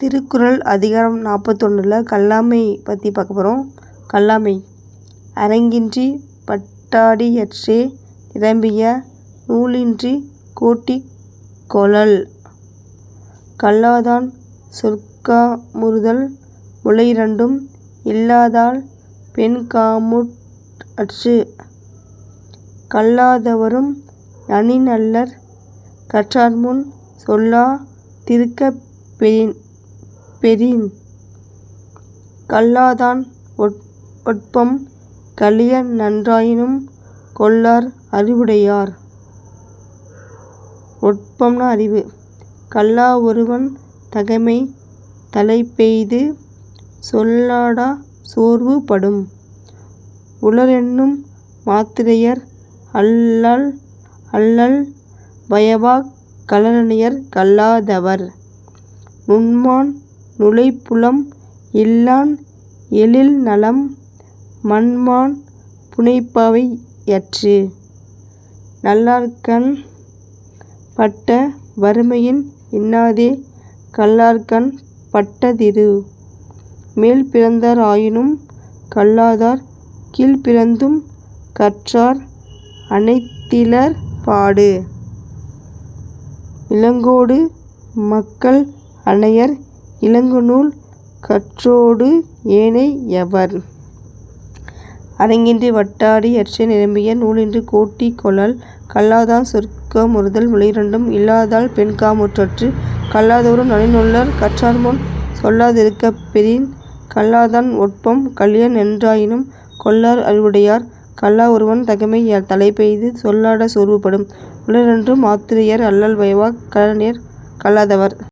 திருக்குறள் அதிகாரம் 41 கல்லாமை பற்றி பார்க்க போகிறோம். கல்லாமை அரங்கின்றி பட்டாடியற்றே நிரம்பிய நூலின்றி கோட்டிக் கொளல். கல்லாதான் சொற்காமுறுதல் முளையிரண்டும் இல்லாதால் பெண்காமுற் கல்லாதவரும் நனிநல்லர் கற்றார்முன் சொல்லா திருக்கப் பெறின். கல்லாதான் ஒட்பம் கலிய நன்றாயினும் கொள்ளார் அறிவுடையார். ஒட்பம்னா அறிவு. கல்லா ஒருவன் தகைமை தலைப்பெய்து சொல்லாடா சோர்வு படும். உளரென்னும் மாத்திரையர் அல்லல் வயவாக் களரணியர் கல்லாதவர். நுண்மான் நுழைப்புலம் இல்லான் எழில்நலம் மண்மான் புனைபாவை யற்று. நல்லார்கண் பட்ட வறுமையின் இன்னாதே கல்லார்கண் பட்டதிரு. மேல் பிறந்தார் ஆயினும் கல்லாதார் கீழ்பிறந்தும் கற்றார் அனைத்திலர் பாடு. இளங்கோடு மக்கள் அனையர் இலங்குநூல் கற்றோடு ஏனை யவர். அரங்கின்றி வட்டாடி யற்றே நிரம்பிய நூலின்றி கோட்டிக் கொளல். கல்லாதான் சொற்காமுறுதல் முளையிரண்டும் இல்லாதால் பெண்காமுற் கல்லாதவரும் நனிநல்லர் கற்றார்முன் சொல்லா திருக்கப் பெறின். கல்லாதான் ஒட்பம் கலிய நன்றாயினும் கொள்ளார் அறிவுடையார். கல்லா ஒருவன் தகைமை தலைப்பெய்து சொல்லாடா சோர்வு படும். உளரென்னும் மாத்திரையர் அல்லல் வயவாக் களரணியர் கல்லாதவர்.